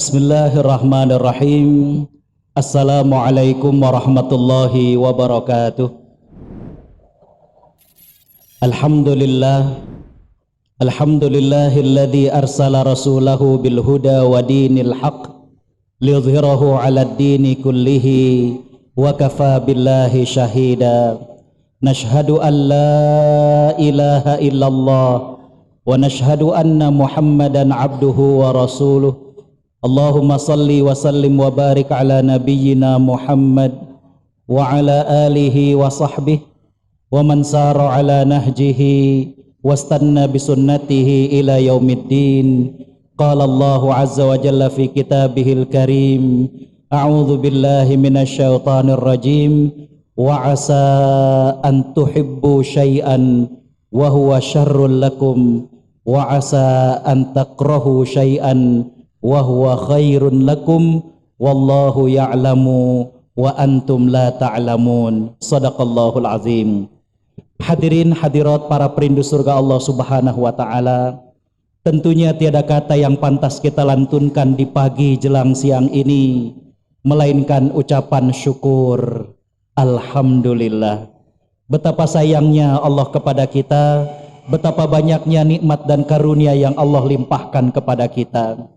Bismillahirrahmanirrahim. Assalamualaikum warahmatullahi wabarakatuh. Alhamdulillahilladzi arsala rasulahu bil huda wa dinil haq liyudhhirahu 'alad dini kullihi wa kafa billahi shahida. Nashhadu an la ilaha illallah wa nashhadu anna Muhammadan abduhu wa rasuluh. Allahumma salli wa sallim wa barik ala nabiyyina Muhammad wa ala alihi wa sahbihi wa man sara ala nahjihi wastanna bisunnatihi ila yaumiddin. Qala Allahu azza wa jalla fi kitabihil karim, a'udzu billahi minasy syaithanir rajim, wa asa an tuhibbu syai'an wa huwa syarrul lakum wa asa an takrahu syai'an wa huwa khairun lakum wallahu ya'lamu wa antum la ta'lamun. Shadaqallahul azim. Hadirin hadirat para perindu surga Allah Subhanahu wa taala, tentunya tiada kata yang pantas kita lantunkan di pagi jelang siang ini melainkan ucapan syukur. Alhamdulillah. Betapa sayangnya Allah kepada kita, betapa banyaknya nikmat dan karunia yang Allah limpahkan kepada kita.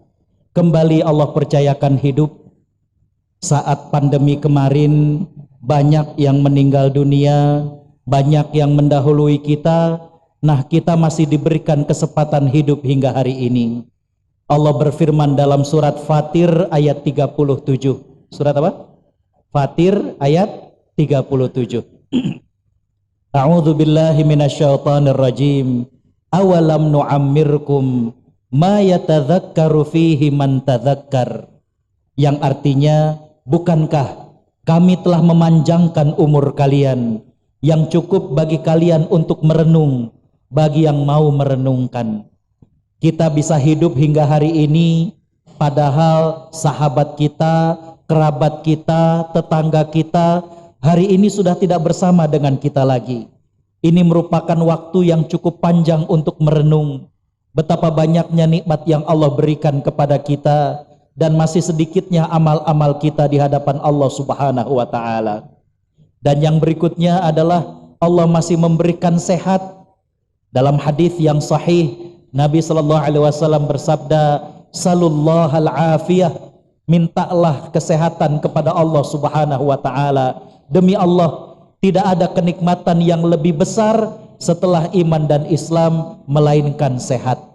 Kembali Allah percayakan hidup. Saat pandemi kemarin banyak yang meninggal dunia, banyak yang mendahului kita. Nah, kita masih diberikan kesempatan hidup hingga hari ini. Allah berfirman dalam surat Fatir ayat 37. Surat apa? Fatir ayat 37. A'udzu billahi minasyaitonir rajim. Awalam nu'ammirkum ma yatadzakkaru fihi man tadzakkar, yang artinya, bukankah kami telah memanjangkan umur kalian yang cukup bagi kalian untuk merenung, bagi yang mau merenungkan. Kita bisa hidup hingga hari ini padahal sahabat kita, kerabat kita, tetangga kita hari ini sudah tidak bersama dengan kita lagi. Ini merupakan waktu yang cukup panjang untuk merenung betapa banyaknya nikmat yang Allah berikan kepada kita dan masih sedikitnya amal-amal kita di hadapan Allah Subhanahu wa taala. Dan yang berikutnya adalah Allah masih memberikan sehat. Dalam hadis yang sahih, Nabi sallallahu alaihi wasallam bersabda, "Salullahal afiyah." Mintalah kesehatan kepada Allah Subhanahu wa taala. Demi Allah, tidak ada kenikmatan yang lebih besar setelah iman dan Islam melainkan sehat.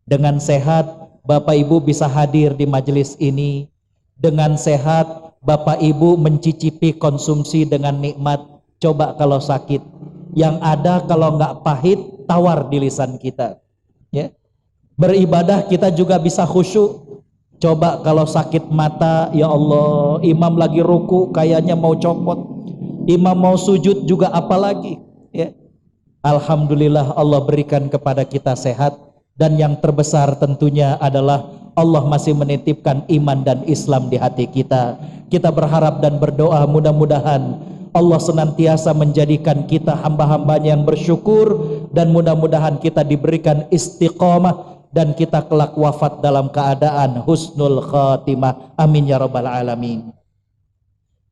Dengan sehat, Bapak Ibu bisa hadir di majelis ini. Dengan sehat, Bapak Ibu mencicipi konsumsi dengan nikmat. Coba kalau sakit, yang ada kalau nggak pahit, tawar di lisan kita. Ya. Beribadah kita juga bisa khusyuk. Coba kalau sakit mata, ya Allah, imam lagi ruku kayaknya mau copot, imam mau sujud juga apalagi. Ya. Alhamdulillah Allah berikan kepada kita sehat. Dan yang terbesar tentunya adalah Allah masih menitipkan iman dan Islam di hati kita. Kita berharap dan berdoa mudah-mudahan Allah senantiasa menjadikan kita hamba-hambanya yang bersyukur, dan mudah-mudahan kita diberikan istiqomah dan kita kelak wafat dalam keadaan husnul khatimah. Amin ya rabbal alamin.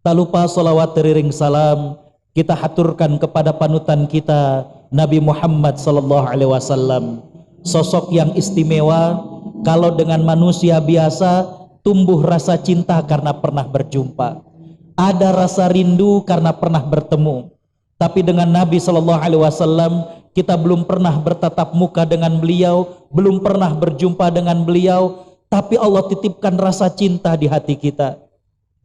Tak lupa salawat teriring salam kita haturkan kepada panutan kita Nabi Muhammad sallallahu alaihi wasallam. Sosok yang istimewa. Kalau dengan manusia biasa tumbuh rasa cinta karena pernah berjumpa, ada rasa rindu karena pernah bertemu. Tapi dengan Nabi sallallahu alaihi wasallam kita belum pernah bertatap muka dengan beliau, belum pernah berjumpa dengan beliau, tapi Allah titipkan rasa cinta di hati kita.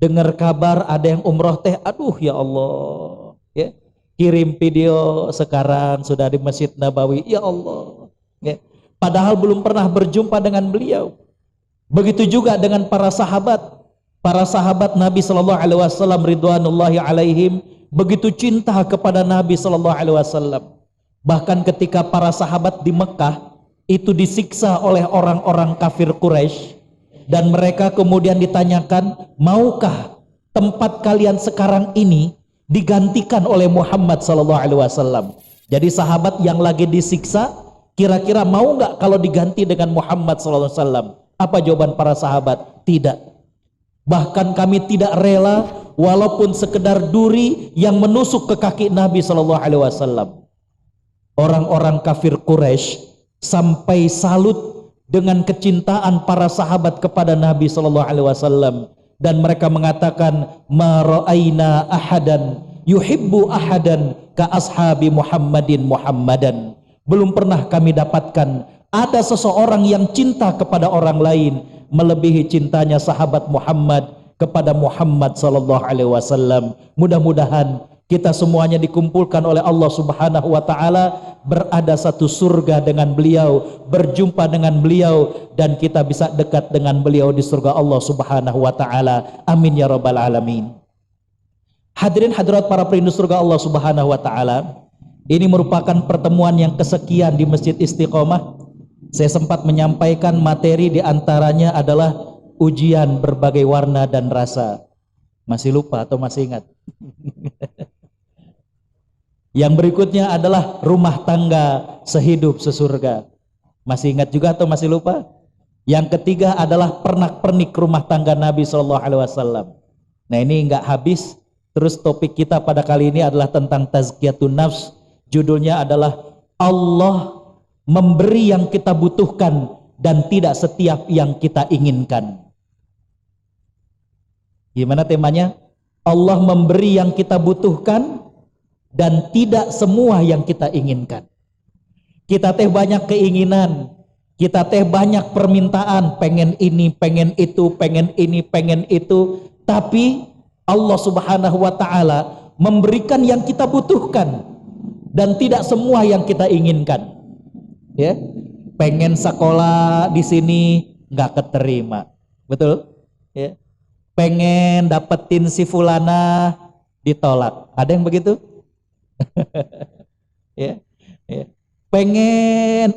Dengar kabar ada yang umroh teh, aduh ya Allah, ya. Kirim video sekarang sudah di Masjid Nabawi, ya Allah. Ya. Padahal belum pernah berjumpa dengan beliau. Begitu juga dengan para sahabat Nabi sallallahu alaihi wasallam ridwanullahi alaihim begitu cinta kepada Nabi sallallahu alaihi wasallam. Bahkan ketika para sahabat di Mekah itu disiksa oleh orang-orang kafir Quraisy dan mereka kemudian ditanyakan, maukah tempat kalian sekarang ini digantikan oleh Muhammad sallallahu alaihi wasallam? Jadi sahabat yang lagi disiksa kira-kira mau nggak kalau diganti dengan Muhammad sallallahu alaihi wasallam? Apa jawaban para sahabat? Tidak. Bahkan kami tidak rela walaupun sekedar duri yang menusuk ke kaki Nabi sallallahu alaihi wasallam. Orang-orang kafir Quraisy sampai salut dengan kecintaan para sahabat kepada Nabi sallallahu alaihi wasallam, dan mereka mengatakan, ma ra'aina ahadan yuhibbu ahadan ka ashabi Muhammadin Muhammadan. Belum pernah kami dapatkan ada seseorang yang cinta kepada orang lain melebihi cintanya sahabat Muhammad kepada Muhammad sallallahu alaihi wasallam. Mudah-mudahan kita semuanya dikumpulkan oleh Allah Subhanahu wa taala berada satu surga dengan beliau, berjumpa dengan beliau, dan kita bisa dekat dengan beliau di surga Allah Subhanahu wa taala. Amin ya rabbal alamin. Hadirin hadirat para perindu surga Allah Subhanahu wa taala, ini merupakan pertemuan yang kesekian di Masjid Istiqomah. Saya sempat menyampaikan materi diantaranya adalah ujian berbagai warna dan rasa. Masih lupa atau masih ingat? Yang berikutnya adalah rumah tangga sehidup sesurga. Masih ingat juga atau masih lupa? Yang ketiga adalah pernak-pernik rumah tangga Nabi Shallallahu Alaihi Wasallam. Nah ini nggak habis. Terus topik kita pada kali ini adalah tentang tazkiyatun nafs. Judulnya adalah Allah memberi yang kita butuhkan dan tidak setiap yang kita inginkan. Gimana temanya? Allah memberi yang kita butuhkan dan tidak semua yang kita inginkan. Kita teh banyak keinginan, kita teh banyak permintaan, pengen ini, pengen itu, pengen ini, pengen itu, tapi Allah Subhanahu wa taala memberikan yang kita butuhkan dan tidak semua yang kita inginkan. Ya, pengen sekolah di sini nggak keterima, betul? Ya, pengen dapetin si fulana ditolak, ada yang begitu? Ya, ya. Pengen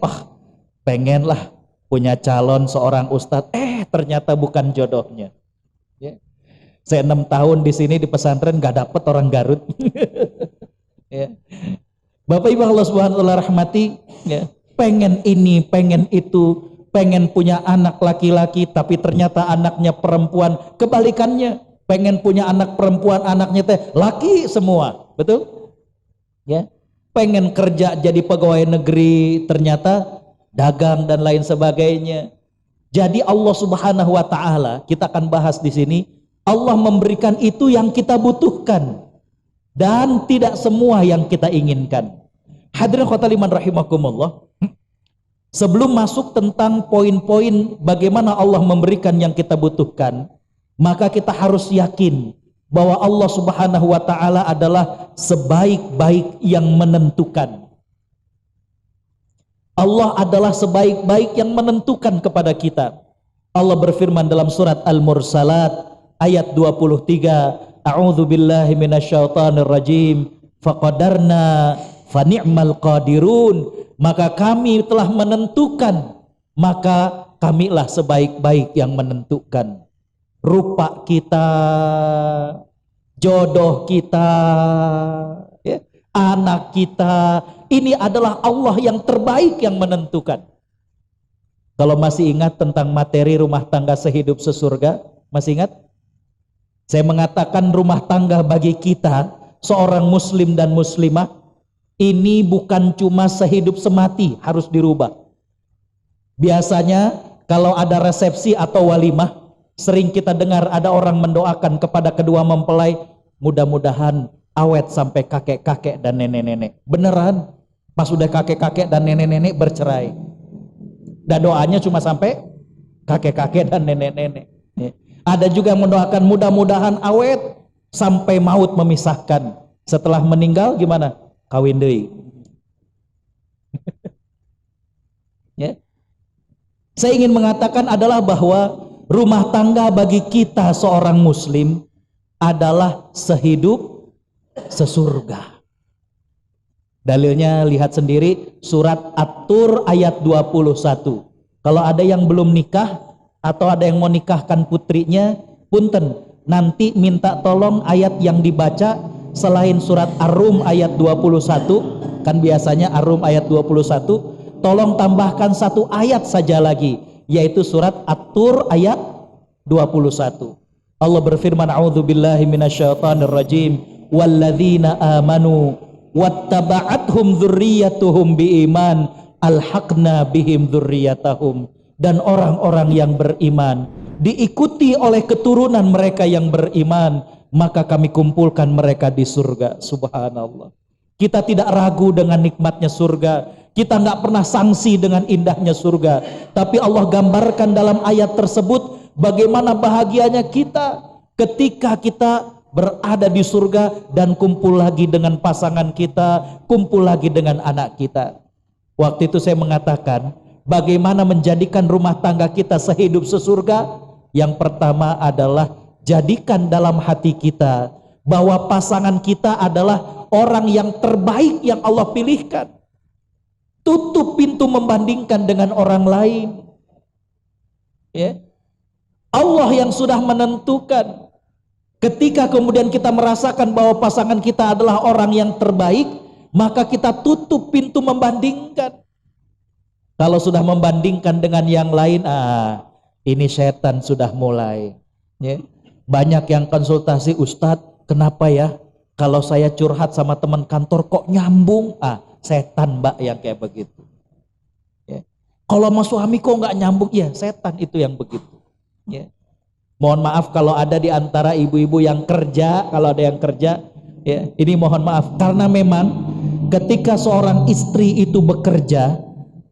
lah punya calon seorang ustadz, ternyata bukan jodohnya. Ya. Saya 6 tahun di sini di pesantren nggak dapet orang Garut. Ya. Bapak Ibu Allah Subhanahu wa taala rahmati, ya. Pengen ini, pengen itu, pengen punya anak laki-laki tapi ternyata anaknya perempuan, kebalikannya, pengen punya anak perempuan, anaknya teh laki semua, betul? Ya, pengen kerja jadi pegawai negeri, ternyata dagang dan lain sebagainya. Jadi Allah Subhanahu wa taala, kita akan bahas di sini, Allah memberikan itu yang kita butuhkan dan tidak semua yang kita inginkan. Hadirin khotaliman rahimakumullah. Sebelum masuk tentang poin-poin bagaimana Allah memberikan yang kita butuhkan, maka kita harus yakin bahwa Allah Subhanahu wa taala adalah sebaik-baik yang menentukan. Allah adalah sebaik-baik yang menentukan kepada kita. Allah berfirman dalam surat Al-Mursalat ayat 23, A'udzu billahi minasyaitonir rajim, faqadarna fa ni'mal qadirun, maka kami telah menentukan, maka kamilah sebaik-baik yang menentukan. Rupa kita, jodoh kita, ya, anak kita, ini adalah Allah yang terbaik yang menentukan. Kalau masih ingat tentang materi rumah tangga sehidup sesurga, masih ingat? Saya mengatakan rumah tangga bagi kita, seorang muslim dan muslimah, ini bukan cuma sehidup semati, harus dirubah. Biasanya kalau ada resepsi atau walimah, sering kita dengar ada orang mendoakan kepada kedua mempelai, mudah-mudahan awet sampai kakek-kakek dan nenek-nenek. Beneran, pas udah kakek-kakek dan nenek-nenek bercerai. Dan doanya cuma sampai kakek-kakek dan nenek-nenek. Ada juga yang mendoakan mudah-mudahan awet sampai maut memisahkan. Setelah meninggal gimana? Kawin deui. Ya. Saya ingin mengatakan adalah bahwa rumah tangga bagi kita seorang muslim adalah sehidup sesurga. Dalilnya lihat sendiri surat At-Tur ayat 21. Kalau ada yang belum nikah atau ada yang mau nikahkan putrinya, punten, nanti minta tolong ayat yang dibaca selain surat Ar-Rum ayat 21, kan biasanya Ar-Rum ayat 21, tolong tambahkan satu ayat saja lagi, yaitu surat At-Tur ayat 21. Allah berfirman, a'udzubillahi minasyaitonir rajim, walladzina amanu wattaba'athum dzurriyyatuhum biiman alhaqna bihim dzurriyyatahum, dan orang-orang yang beriman diikuti oleh keturunan mereka yang beriman, maka kami kumpulkan mereka di surga. Subhanallah. Kita tidak ragu dengan nikmatnya surga, kita nggak pernah sangsi dengan indahnya surga, tapi Allah gambarkan dalam ayat tersebut bagaimana bahagianya kita ketika kita berada di surga dan kumpul lagi dengan pasangan kita, kumpul lagi dengan anak kita. Waktu itu saya mengatakan, bagaimana menjadikan rumah tangga kita sehidup sesurga? Yang pertama adalah jadikan dalam hati kita bahwa pasangan kita adalah orang yang terbaik yang Allah pilihkan. Tutup pintu membandingkan dengan orang lain. Ya. Allah yang sudah menentukan. Ketika kemudian kita merasakan bahwa pasangan kita adalah orang yang terbaik, maka kita tutup pintu membandingkan. Kalau sudah membandingkan dengan yang lain, ini setan sudah mulai. Ya. Banyak yang konsultasi, Ustadz, kenapa ya kalau saya curhat sama teman kantor kok nyambung? Setan mbak yang kayak begitu. Ya. Kalau sama suami kok nggak nyambung? Ya setan itu yang begitu. Ya. Mohon maaf kalau ada di antara ibu-ibu yang kerja, kalau ada yang kerja, ya, ini mohon maaf karena memang ketika seorang istri itu bekerja,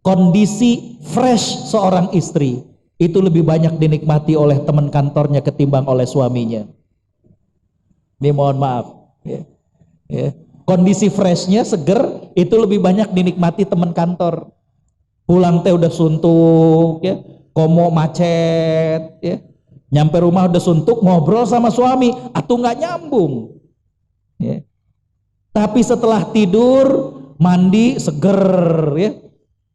kondisi fresh seorang istri itu lebih banyak dinikmati oleh teman kantornya ketimbang oleh suaminya. Ini mohon maaf. Ya. Ya. Kondisi freshnya, seger, itu lebih banyak dinikmati teman kantor. Pulang teh udah suntuk, ya, komo macet, ya. Nyampe rumah udah suntuk, ngobrol sama suami, atau nggak nyambung. Ya. Tapi setelah tidur, mandi, seger, ya,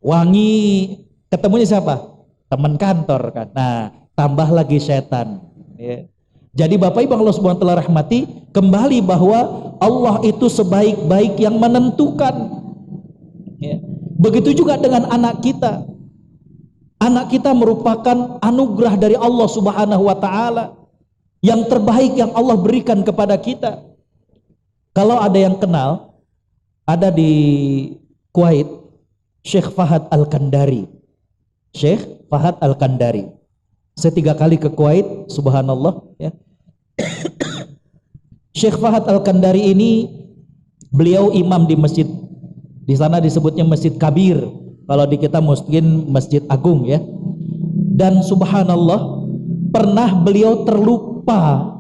wangi, ketemunya siapa? Teman kantor kan. Nah, tambah lagi setan. Ya. Jadi Bapak Ibu Allah Subhanahu wa taala rahmati, kembali bahwa Allah itu sebaik-baik yang menentukan. Ya. Begitu juga dengan anak kita. Anak kita merupakan anugerah dari Allah Subhanahu wa taala, yang terbaik yang Allah berikan kepada kita. Kalau ada yang kenal, ada di Kuwait Syekh Fahad Al-Kandari. Syekh Fahad Al-Kandari. Saya 3 kali ke Kuwait, subhanallah, ya. Syekh Fahad Al-Kandari ini beliau imam di masjid. Di sana disebutnya Masjid Kabir. Kalau di kita mungkin Masjid Agung, ya. Dan subhanallah, pernah beliau terlupa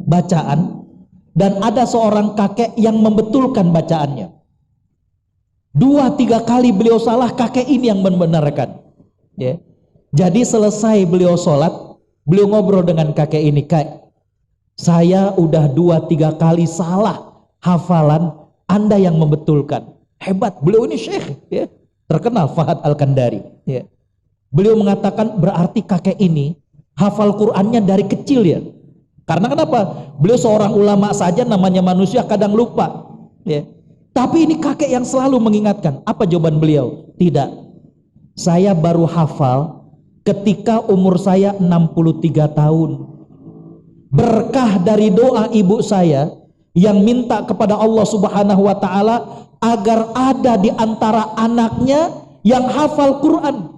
bacaan dan ada seorang kakek yang membetulkan bacaannya. 2-3 kali beliau salah, kakek ini yang membenarkan. Ya. Jadi selesai beliau sholat, beliau ngobrol dengan kakek ini, "Kak, saya udah 2-3 kali salah hafalan, Anda yang membetulkan." Hebat, beliau ini syekh, ya, terkenal, Fahad Al-Kandari. Ya. Beliau mengatakan berarti kakek ini hafal Qur'annya dari kecil, ya. Karena kenapa? Beliau seorang ulama saja, namanya manusia kadang lupa. Ya. Tapi ini kakek yang selalu mengingatkan. Apa jawaban beliau? Tidak. Saya baru hafal ketika umur saya 63 tahun. Berkah dari doa ibu saya yang minta kepada Allah Subhanahu wa taala agar ada di antara anaknya yang hafal Quran,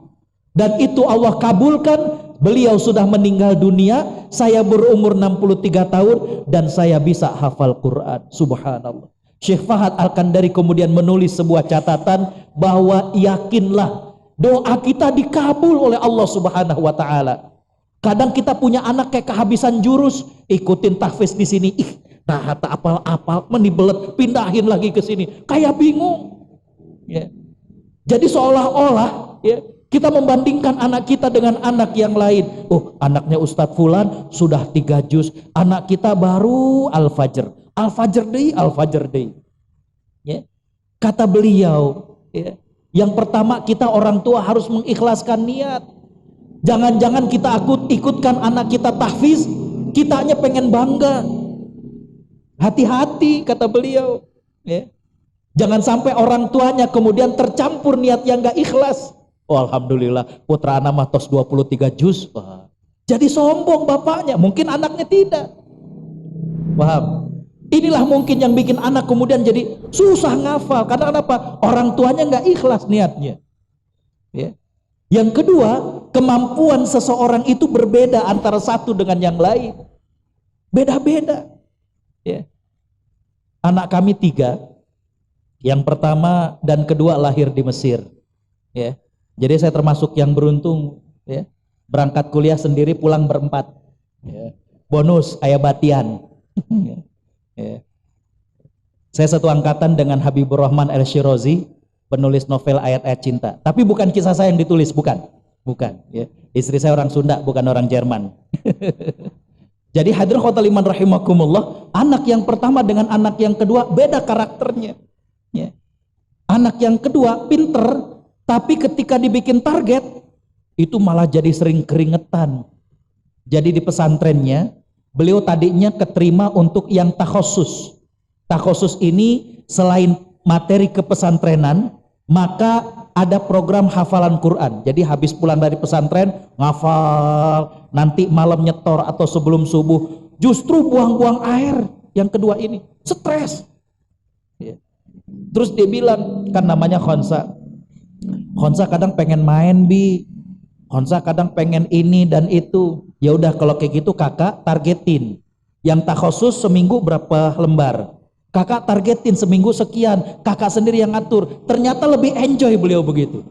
dan itu Allah kabulkan. Beliau sudah meninggal dunia, saya berumur 63 tahun dan saya bisa hafal Quran. Subhanallah. Syekh Fahad Al-Kandari kemudian menulis sebuah catatan bahwa yakinlah doa kita dikabul oleh Allah Subhanahu wa taala. Kadang kita punya anak kayak kehabisan jurus, ikutin tahfiz di sini, nah tak apal-apal, menibelet, pindahin lagi ke sini, kayak bingung. Ya. Jadi seolah-olah, ya, kita membandingkan anak kita dengan anak yang lain. Oh, anaknya Ustadz Fulan sudah 3 juz, anak kita baru Al-Fajr. Al-Fajr day. Ya. Kata beliau, ya, yang pertama kita orang tua harus mengikhlaskan niat. Jangan-jangan kita ikutkan anak kita tahfiz, kita hanya pengen bangga. Hati-hati, kata beliau. Ya. Jangan sampai orang tuanya kemudian tercampur niat yang gak ikhlas. Oh, alhamdulillah, putra anak mah tos 23 juz. Wah. Jadi sombong bapaknya, mungkin anaknya tidak. Paham? Inilah mungkin yang bikin anak kemudian jadi susah ngafal. Karena kenapa? Orang tuanya nggak ikhlas niatnya. Ya. Yang kedua, kemampuan seseorang itu berbeda antara satu dengan yang lain. Beda-beda. Ya. Anak kami 3. Yang pertama dan kedua lahir di Mesir. Ya. Jadi saya termasuk yang beruntung. Ya. Berangkat kuliah sendiri, pulang berempat. Ya. Bonus ayah batian. Ya. Saya satu angkatan dengan Habibur Rahman El-Shirazi, penulis novel Ayat-Ayat Cinta. Tapi bukan kisah saya yang ditulis, bukan. Ya. Istri saya orang Sunda, bukan orang Jerman. Jadi hadirin khotul iman rahimakumullah, anak yang pertama dengan anak yang kedua beda karakternya. Ya. Anak yang kedua pinter, tapi ketika dibikin target itu malah jadi sering keringetan. Jadi di pesantrennya beliau tadinya keterima untuk yang takhosus. Takhosus ini selain materi kepesantrenan, maka ada program hafalan Quran. Jadi habis pulang dari pesantren ngafal, nanti malam nyetor atau sebelum subuh justru buang-buang air. Yang kedua ini stres. Ya. Terus dia bilang, kan namanya Khonsa. Khonsa kadang pengen main Khonsa kadang pengen ini dan itu. Ya udah kalau kayak gitu kakak targetin. Yang takhosus seminggu berapa lembar? Kakak targetin seminggu sekian, kakak sendiri yang ngatur. Ternyata lebih enjoy beliau begitu.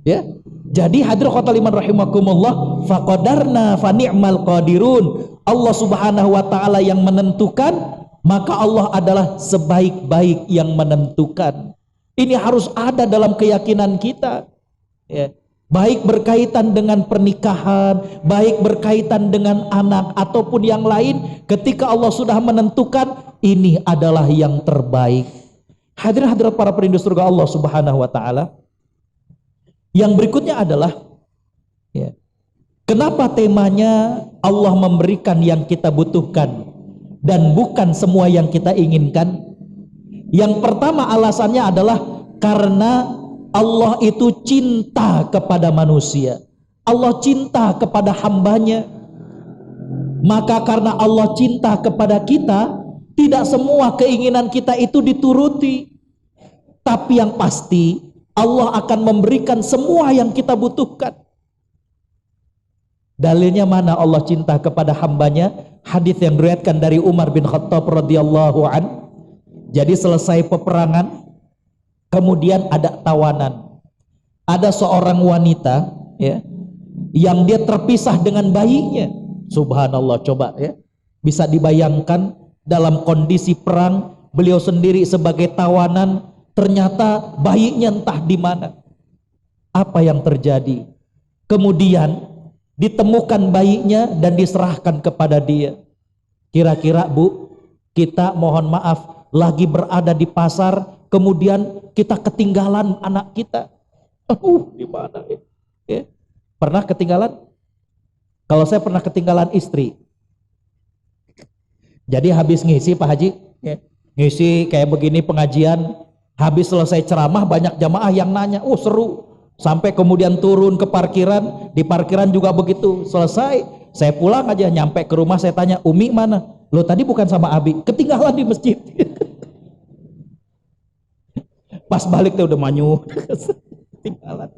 Ya. Jadi hadirin khotul iman rahimakumullah, faqadarna fa ni'mal qadirun. Allah Subhanahu wa taala yang menentukan, maka Allah adalah sebaik-baik yang menentukan. Ini harus ada dalam keyakinan kita. Ya. Baik berkaitan dengan pernikahan, baik berkaitan dengan anak ataupun yang lain, ketika Allah sudah menentukan ini adalah yang terbaik. Hadirin hadirat para perindu surga Allah Subhanahu wa taala. Yang berikutnya adalah ya, kenapa temanya Allah memberikan yang kita butuhkan dan bukan semua yang kita inginkan? Yang pertama alasannya adalah karena Allah itu cinta kepada manusia. Allah cinta kepada hambanya. Maka karena Allah cinta kepada kita, tidak semua keinginan kita itu dituruti. Tapi yang pasti Allah akan memberikan semua yang kita butuhkan. Dalilnya mana Allah cinta kepada hambanya? Hadis yang diriwayatkan dari Umar bin Khattab radhiyallahu an. Jadi selesai peperangan, kemudian ada tawanan. Ada seorang wanita ya, yang dia terpisah dengan bayinya. Subhanallah, coba ya. Bisa dibayangkan dalam kondisi perang, beliau sendiri sebagai tawanan, ternyata bayinya entah di mana. Apa yang terjadi? Kemudian ditemukan bayinya dan diserahkan kepada dia. Kira-kira Bu, kita mohon maaf lagi berada di pasar, kemudian kita ketinggalan anak kita. Di mana ya? Ya. Pernah ketinggalan? Kalau saya pernah ketinggalan istri. Jadi habis ngisi Pak Haji, ya, ngisi kayak begini pengajian, habis selesai ceramah banyak jamaah yang nanya, seru. Sampai kemudian turun ke parkiran, di parkiran juga begitu. Selesai, saya pulang aja, nyampe ke rumah saya tanya, Umi mana? Lo tadi bukan sama Abi, ketinggalan di masjid. Pas balik tuh udah manyu. Ketinggalan.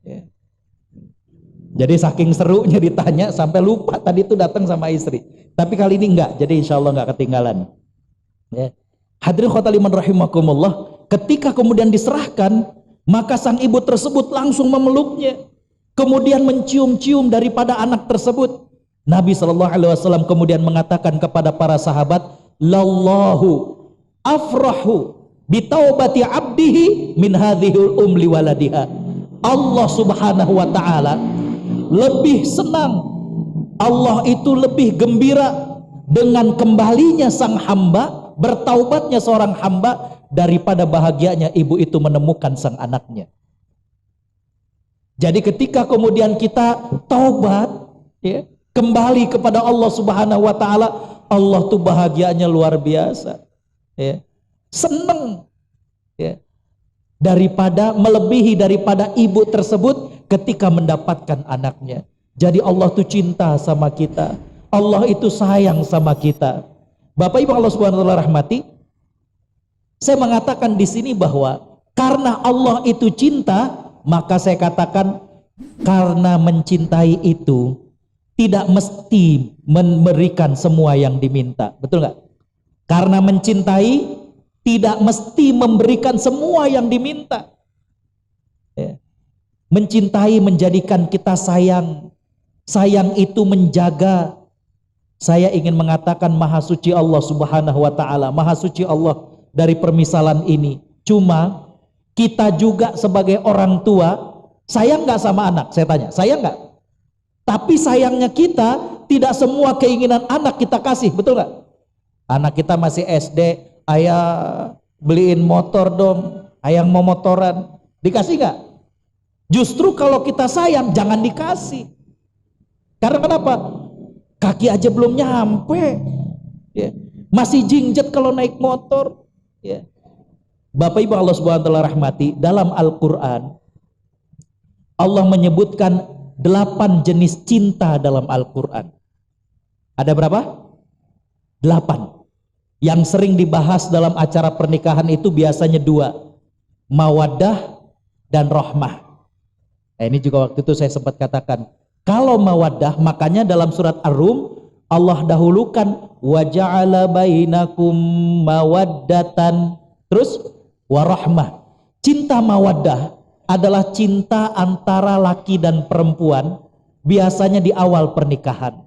Ya. Jadi saking serunya ditanya sampai lupa tadi itu datang sama istri. Tapi kali ini enggak, jadi insya Allah enggak ketinggalan. Ya. Hadirin khotul iman rahimakumullah, ketika kemudian diserahkan, maka sang ibu tersebut langsung memeluknya, kemudian mencium-cium daripada anak tersebut. Nabi SAW kemudian mengatakan kepada para sahabat, lallahu afrahu bitaubati abdihi min hadhil umli waladiha. Allah Subhanahu wa taala lebih senang, Allah itu lebih gembira dengan kembalinya sang hamba, bertaubatnya seorang hamba, daripada bahagianya ibu itu menemukan sang anaknya. Jadi ketika kemudian kita taubat, ya, kembali kepada Allah Subhanahu wa taala, Allah tuh bahagianya luar biasa. Ya. Seneng. Ya. daripada melebihi daripada ibu tersebut ketika mendapatkan anaknya. Jadi Allah tuh cinta sama kita. Allah itu sayang sama kita. Bapak Ibu Allah Subhanahu wa taala rahmati, saya mengatakan di sini bahwa karena Allah itu cinta, maka saya katakan karena mencintai itu tidak mesti memberikan semua yang diminta. Betul nggak? Karena mencintai tidak mesti memberikan semua yang diminta. Mencintai menjadikan kita sayang. Sayang itu menjaga. Saya ingin mengatakan maha suci Allah Subhanahu wa taala, maha suci Allah dari permisalan ini. Cuma kita juga sebagai orang tua sayang nggak sama anak? Saya tanya, sayang nggak? Tapi sayangnya kita tidak semua keinginan anak kita kasih, betul nggak? Anak kita masih SD, ayah beliin motor dong, ayah mau motoran, dikasih nggak? Justru kalau kita sayang jangan dikasih. Karena kenapa? Kaki aja belum nyampe, ya. Masih jinjet kalau naik motor, ya. Bapak Ibu Allah Subhanahu wa taala rahmati, dalam Al-Quran Allah menyebutkan 8 jenis cinta dalam Al-Quran. Ada berapa? 8. Yang sering dibahas dalam acara pernikahan itu biasanya 2, mawaddah dan rahmah. Ini juga waktu itu saya sempat katakan, kalau mawaddah, makanya dalam surat Ar-Rum Allah dahulukan wa ja'ala bainakum mawaddatan, terus warahmah. Cinta mawaddah adalah cinta antara laki dan perempuan, biasanya di awal pernikahan.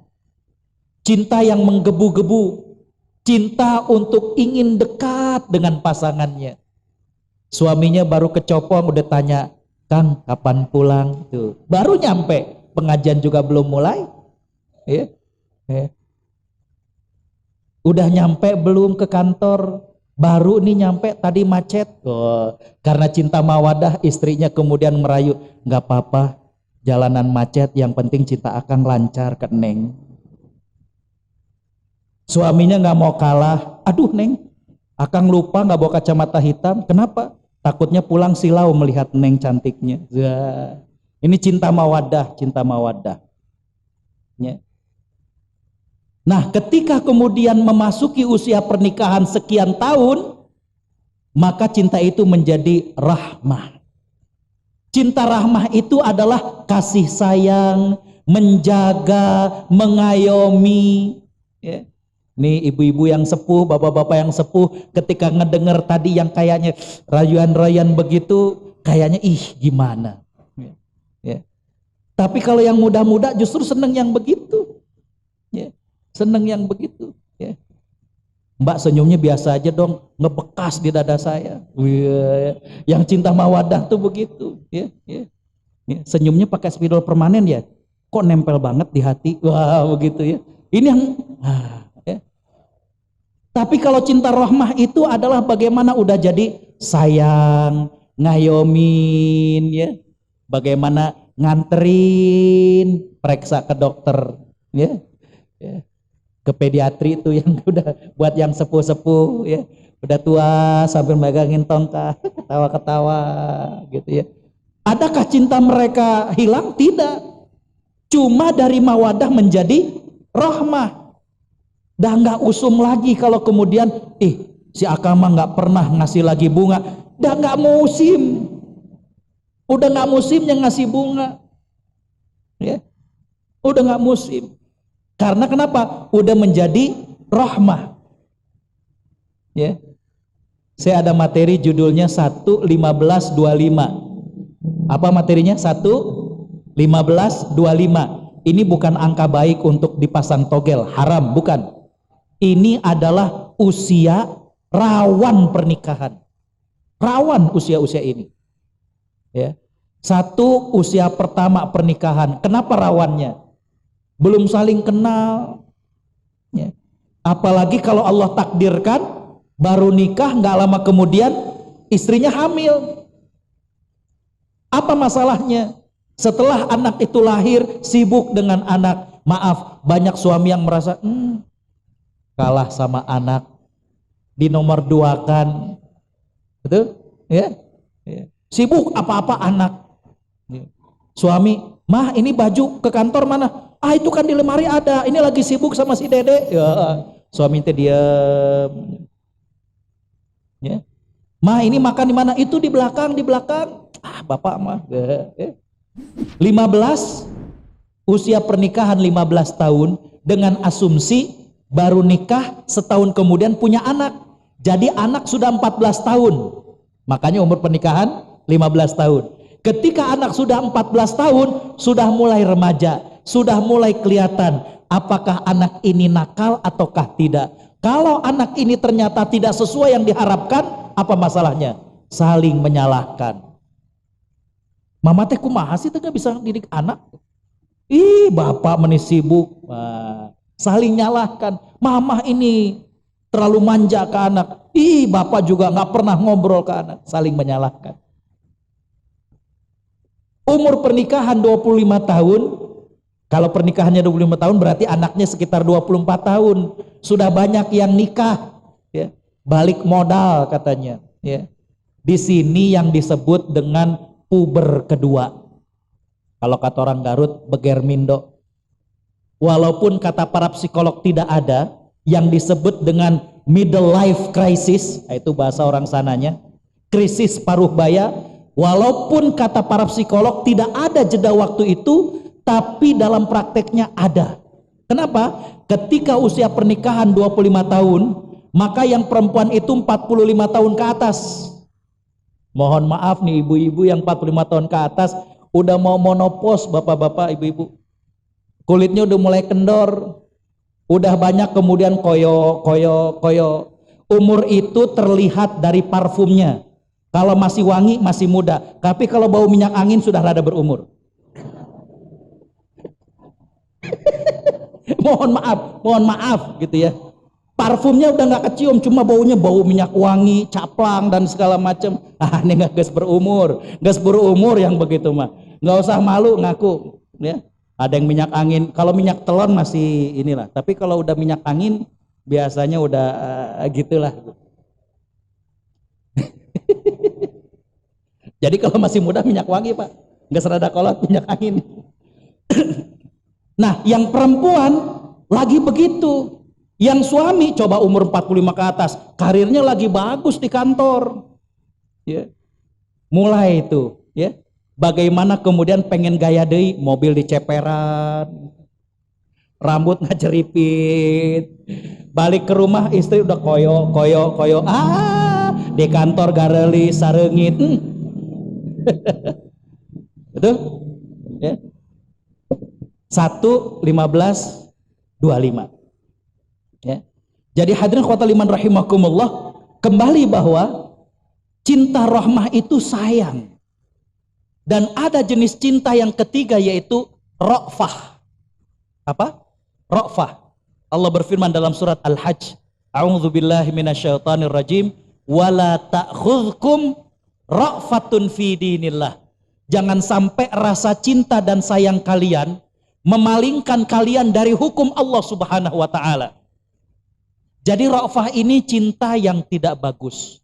Cinta yang menggebu-gebu, cinta untuk ingin dekat dengan pasangannya. Suaminya baru kecopong udah tanya, "Kang, kapan pulang?" Tuh, baru nyampe, pengajian juga belum mulai, ya. Udah nyampe belum ke kantor? Baru nih nyampe, tadi macet. Karena cinta mawadah, istrinya kemudian merayu, "Nggak apa-apa, jalanan macet, yang penting cinta akang lancar ke Neng." Suaminya nggak mau kalah, "Aduh Neng, akang lupa nggak bawa kacamata hitam." Kenapa? Takutnya pulang silau melihat Neng cantiknya. Ini cinta mawadah, cinta mawadah. Ya. Nah, ketika kemudian memasuki usia pernikahan sekian tahun, maka cinta itu menjadi rahmah. Cinta rahmah itu adalah kasih sayang, menjaga, mengayomi. Ya. Nih ibu-ibu yang sepuh, bapak-bapak yang sepuh, ketika ngedenger tadi yang kayaknya rayuan-rayuan begitu, kayaknya gimana. Ya. Tapi kalau yang muda-muda justru seneng yang begitu, ya. Seneng yang begitu, ya. "Mbak, senyumnya biasa aja dong, ngebekas di dada saya." Yang cinta mawadah tuh begitu, ya. Senyumnya pakai spidol permanen ya, kok nempel banget di hati. Wah, begitu ya. Ini yang ya. Tapi kalau cinta rahmah itu adalah bagaimana udah jadi sayang, ngayomin, ya. Bagaimana nganterin periksa ke dokter, ya. Ke pediatri itu yang udah buat yang sepuh-sepuh, ya. Udah tua sambil megangin tongkat, ketawa-ketawa gitu ya. Adakah cinta mereka hilang? Tidak. Cuma dari mawadah menjadi rahmah. Dah nggak usum lagi kalau kemudian si akang mah nggak pernah ngasih lagi bunga. Dah nggak musim. Udah nggak musimnya ngasih bunga, ya. Udah nggak musim. Karena kenapa? Udah menjadi rahmah, ya. Saya ada materi judulnya 1:15:25. Apa materinya? 1:15:25. Ini bukan angka baik untuk dipasang togel, haram, bukan. Ini adalah usia rawan pernikahan. Rawan usia-usia ini. Ya. 1, usia pertama pernikahan. Kenapa rawannya? Belum saling kenal, ya. Apalagi kalau Allah takdirkan baru nikah, nggak lama kemudian istrinya hamil. Apa masalahnya? Setelah anak itu lahir, sibuk dengan anak. Maaf, banyak suami yang merasa kalah sama anak, di nomor 2 kan, betul? Ya. Sibuk apa-apa anak. Suami, mah ini baju ke kantor mana? Ah itu kan di lemari ada, ini lagi sibuk sama si dede. Ya, suami teh diam. Ya. Mah ini makan di mana? Itu di belakang, di belakang. Ah bapak mah. 15, usia pernikahan 15 tahun dengan asumsi baru nikah setahun kemudian punya anak. Jadi anak sudah 14 tahun. Makanya umur pernikahan 15 tahun. Ketika anak sudah 14 tahun, sudah mulai remaja, sudah mulai kelihatan apakah anak ini nakal ataukah tidak. Kalau anak ini ternyata tidak sesuai yang diharapkan, apa masalahnya? Saling menyalahkan. Mama teh kumaha sih teh bisa didik anak? Ih, bapak meni sibuk. Nah, saling nyalahkan. Mama ini terlalu manja ke anak. Ih, bapak juga nggak pernah ngobrol ke anak. Saling menyalahkan. Umur pernikahan 25 tahun, kalau pernikahannya 25 tahun berarti anaknya sekitar 24 tahun. Sudah banyak yang nikah, ya. Balik modal katanya, ya. Di sini yang disebut dengan puber kedua. Kalau kata orang Garut, begermindo. Walaupun kata para psikolog tidak ada yang disebut dengan middle life crisis, itu bahasa orang sananya, krisis paruh baya. Walaupun kata para psikolog tidak ada jeda waktu itu, tapi dalam prakteknya ada. Kenapa? Ketika usia pernikahan 25 tahun, maka yang perempuan itu 45 tahun ke atas. Mohon maaf nih ibu-ibu yang 45 tahun ke atas, udah mau monopos bapak-bapak, ibu-ibu. Kulitnya udah mulai kendor, udah banyak kemudian koyo. Umur itu terlihat dari parfumnya. Kalau masih wangi, masih muda. Tapi kalau bau minyak angin sudah rada berumur. mohon maaf gitu ya. Parfumnya udah nggak kecium, cuma baunya bau minyak wangi, caplang dan segala macam. Ah, ini nggak gas berumur yang begitu mah. Nggak usah malu ngaku, ya. Ada yang minyak angin. Kalau minyak telon masih inilah. Tapi kalau udah minyak angin, biasanya udah gitulah. Jadi kalau masih muda minyak wangi pak, nggak serada kolot minyak angin. Nah yang perempuan lagi begitu, yang suami coba umur 45 ke atas, karirnya lagi bagus di kantor, ya. Mulai itu, ya. Bagaimana kemudian pengen gaya deui, mobil diceperan, rambut ngajeripit, balik ke rumah istri udah koyo, di kantor gareli sareungit. Betul? Ya. 1:15:25. Ya. Jadi hadirin khotbah liman rahimakumullah, kembali bahwa cinta rahmah itu sayang. Dan ada jenis cinta yang ketiga yaitu ra'fah. Apa? Ra'fah. Allah berfirman dalam surat Al-Hajj, a'udzubillahi minasyaitonirrajim, wala ta'khudhukum ra'fatun fi dinillah. Jangan sampai rasa cinta dan sayang kalian memalingkan kalian dari hukum Allah Subhanahu wa taala. Jadi ra'fah ini cinta yang tidak bagus.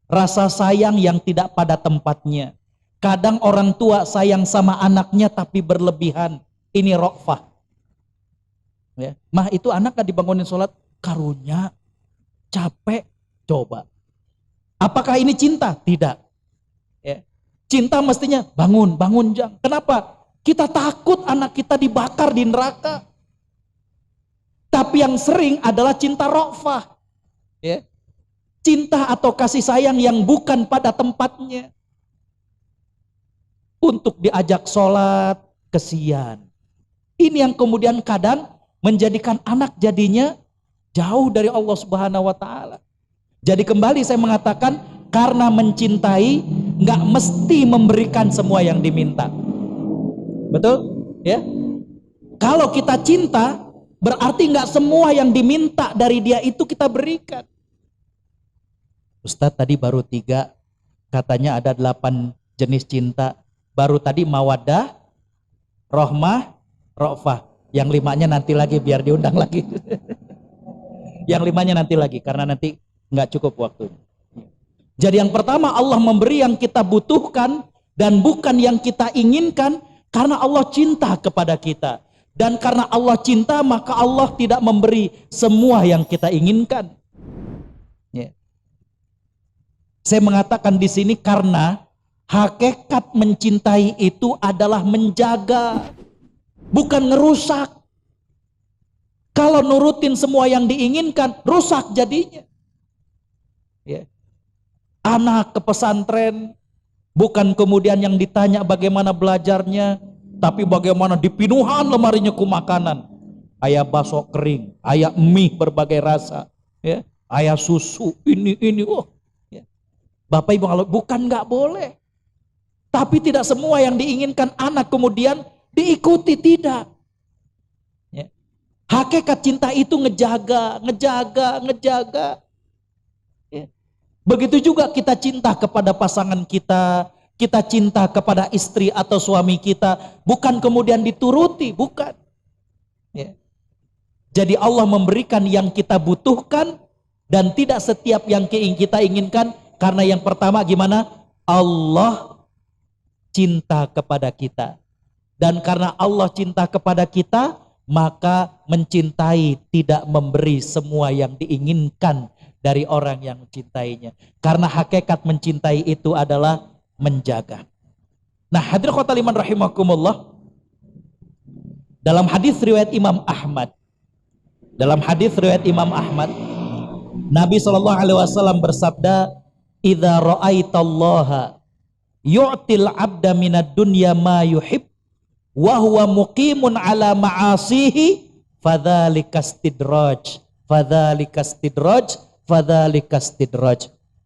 Rasa sayang yang tidak pada tempatnya. Kadang orang tua sayang sama anaknya tapi berlebihan. Ini ra'fah. Ya. Mah itu anak gak dibangunin sholat, karunya, capek, coba. Apakah ini cinta? Tidak. Ya. Cinta mestinya bangun jang. Kenapa? Kita takut anak kita dibakar di neraka. Tapi yang sering adalah cinta ra'fah. Ya. Cinta atau kasih sayang yang bukan pada tempatnya. Untuk diajak sholat, kesian. Ini yang kemudian kadang menjadikan anak jadinya jauh dari Allah Subhanahu wa taala. Jadi kembali saya mengatakan, karena mencintai nggak mesti memberikan semua yang diminta. Betul? Ya. Kalau kita cinta, berarti nggak semua yang diminta dari dia itu kita berikan. Ustadz tadi baru 3, katanya ada 8 jenis cinta. Baru tadi mawaddah, rahmah, ra'fah. Yang 5-nya nanti lagi biar diundang lagi. Yang 5-nya nanti lagi karena nanti nggak cukup waktunya. Jadi yang pertama, Allah memberi yang kita butuhkan dan bukan yang kita inginkan, karena Allah cinta kepada kita. Dan karena Allah cinta, maka Allah tidak memberi semua yang kita inginkan. Ya. Saya mengatakan di sini karena hakikat mencintai itu adalah menjaga, bukan ngerusak. Kalau nurutin semua yang diinginkan, rusak jadinya. Ya. Anak ke pesantren, bukan kemudian yang ditanya bagaimana belajarnya, tapi bagaimana dipinuhan lemarinya ku makanan. Ayah bakso kering, ayah mie berbagai rasa, ya, ayah susu, ini, oh. Ya. Bapak Ibu, kalau bukan nggak boleh. Tapi tidak semua yang diinginkan anak kemudian diikuti, tidak. Ya. Hakikat cinta itu ngejaga. Ya. Begitu juga kita cinta kepada pasangan kita cinta kepada istri atau suami kita, bukan kemudian dituruti, bukan. Ya. Jadi Allah memberikan yang kita butuhkan dan tidak setiap yang kita inginkan, karena yang pertama gimana? Allah cinta kepada kita. Dan karena Allah cinta kepada kita, maka mencintai tidak memberi semua yang diinginkan dari orang yang mencintainya. Karena hakikat mencintai itu adalah menjaga. Nah, hadirin khotal iman rahimakumullah, dalam hadis riwayat Imam Ahmad, Nabi SAW bersabda, "Idza ra'aitallaha yu'til 'abda minad dunya ma yuhib wa huwa muqimun 'ala ma'asihi fadzalika istidraj."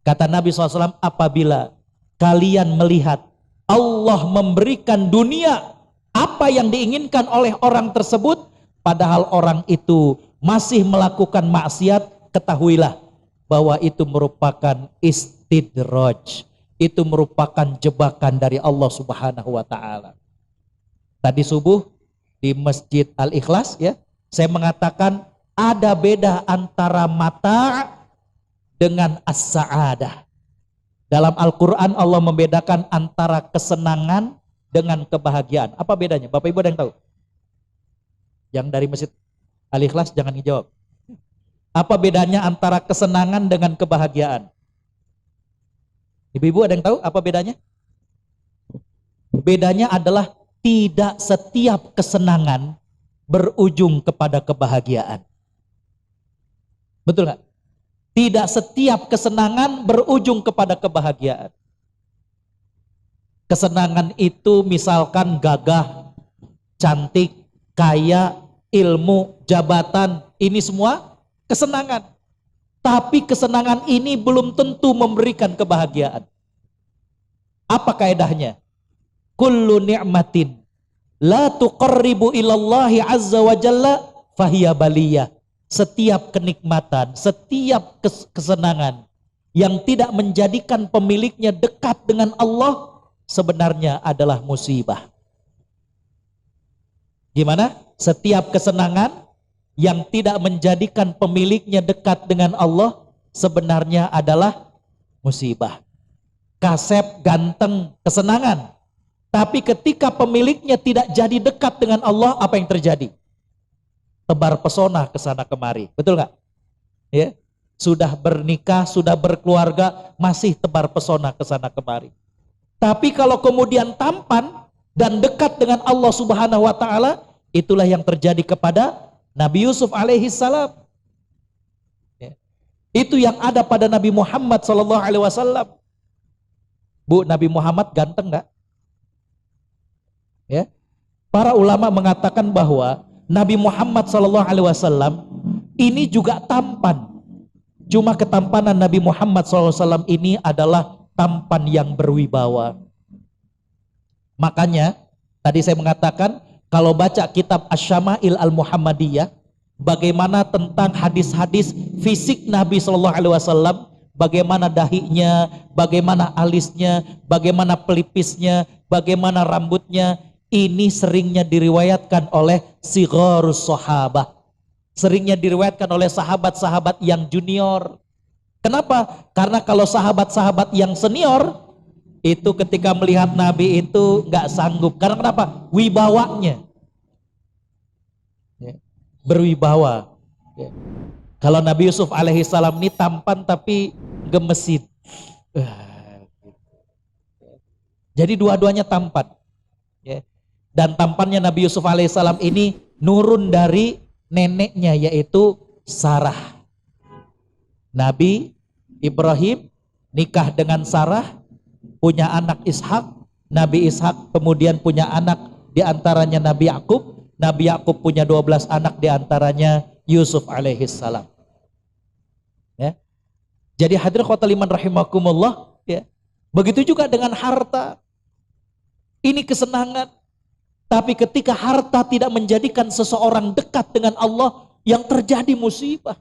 Kata Nabi SAW, apabila kalian melihat Allah memberikan dunia apa yang diinginkan oleh orang tersebut, padahal orang itu masih melakukan maksiat, ketahuilah bahwa itu merupakan istidraj. Itu merupakan jebakan dari Allah Subhanahu wa taala. Tadi subuh di Masjid Al-Ikhlas, ya, saya mengatakan ada beda antara mata dengan as-sa'adah. Dalam Al-Quran Allah membedakan antara kesenangan dengan kebahagiaan. Apa bedanya? Bapak Ibu ada yang tahu? Yang dari Masjid Al-Ikhlas jangan dijawab. Apa bedanya antara kesenangan dengan kebahagiaan? Ibu-ibu ada yang tahu apa bedanya? Bedanya adalah tidak setiap kesenangan berujung kepada kebahagiaan. Betul nggak? Tidak setiap kesenangan berujung kepada kebahagiaan. Kesenangan itu misalkan gagah, cantik, kaya, ilmu, jabatan, ini semua kesenangan. Tapi kesenangan ini belum tentu memberikan kebahagiaan. Apa kaedahnya? Kullu ni'matin la tuqarribu ilallahi azza wa jalla fahiya baliyah. Setiap kenikmatan, setiap kesenangan yang tidak menjadikan pemiliknya dekat dengan Allah sebenarnya adalah musibah. Gimana? Setiap kesenangan yang tidak menjadikan pemiliknya dekat dengan Allah sebenarnya adalah musibah. Kasep, ganteng, kesenangan. Tapi ketika pemiliknya tidak jadi dekat dengan Allah, apa yang terjadi? Tebar pesona ke sana kemari. Betul nggak? Ya. Sudah bernikah, sudah berkeluarga, masih tebar pesona ke sana kemari. Tapi kalau kemudian tampan dan dekat dengan Allah Subhanahu wa taala, itulah yang terjadi kepada Nabi Yusuf alaihi salam. Ya. Itu yang ada pada Nabi Muhammad sallallahu alaihi wasallam. Bu, Nabi Muhammad ganteng nggak? Ya. Para ulama mengatakan bahwa Nabi Muhammad sallallahu alaihi wasallam ini juga tampan. Cuma ketampanan Nabi Muhammad sallallahu alaihi wasallam ini adalah tampan yang berwibawa. Makanya tadi saya mengatakan, kalau baca kitab Asy-Syama'il Al-Muhammadiyah, bagaimana tentang hadis-hadis fisik Nabi Shallallahu Alaihi Wasallam, bagaimana dahinya, bagaimana alisnya, bagaimana pelipisnya, bagaimana rambutnya, ini seringnya diriwayatkan oleh sigharus sahabah, seringnya diriwayatkan oleh sahabat-sahabat yang junior. Kenapa? Karena kalau sahabat-sahabat yang senior itu ketika melihat Nabi itu nggak sanggup. Karena kenapa? Wibawanya, ya, berwibawa. Ya. Kalau Nabi Yusuf alaihissalam ini tampan tapi gemesin. Jadi dua-duanya tampan. Ya. Dan tampannya Nabi Yusuf alaihissalam ini nurun dari neneknya yaitu Sarah. Nabi Ibrahim nikah dengan Sarah, punya anak Ishak. Nabi Ishak kemudian punya anak, diantaranya Nabi Yakub. Nabi Yakub punya 12 anak, diantaranya Yusuf alaihissalam. Ya. Jadi hadirin khotul iman rahimakumullah, ya. Begitu juga dengan harta. Ini kesenangan. Tapi ketika harta tidak menjadikan seseorang dekat dengan Allah, yang terjadi musibah.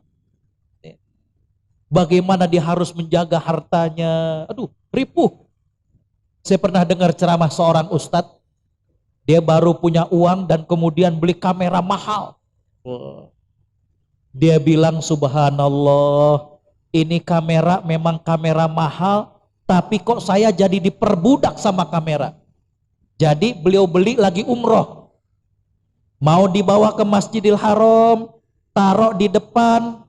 Bagaimana dia harus menjaga hartanya. Aduh, ripuh. Saya pernah dengar ceramah seorang ustadz. Dia baru punya uang dan kemudian beli kamera mahal. Dia bilang, subhanallah, ini kamera memang kamera mahal, tapi kok saya jadi diperbudak sama kamera. Jadi beliau beli lagi umroh. Mau dibawa ke Masjidil Haram, taruh di depan,